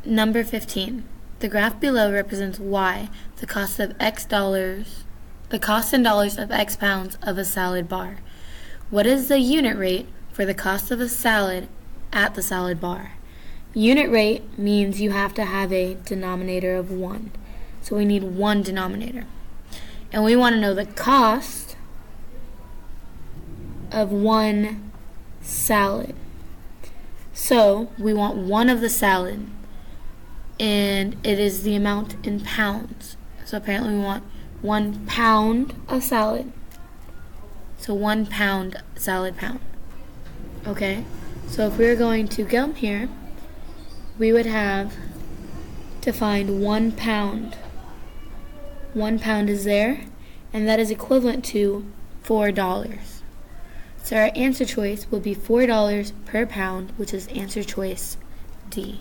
Number 15. The graph below represents y, the cost in dollars of X pounds of a salad bar. What is the unit rate for the cost of a salad at the salad bar? Unit rate means you have to have a denominator of 1. So we need one denominator. And we want to know the cost of one salad. So we want one of the salad, and it is the amount in pounds. So apparently we want 1 pound of salad. So 1 pound salad pound. Okay, so if we were going to come here, we would have to find 1 pound. 1 pound is there, and that is equivalent to $4. So our answer choice will be $4 per pound, which is answer choice D.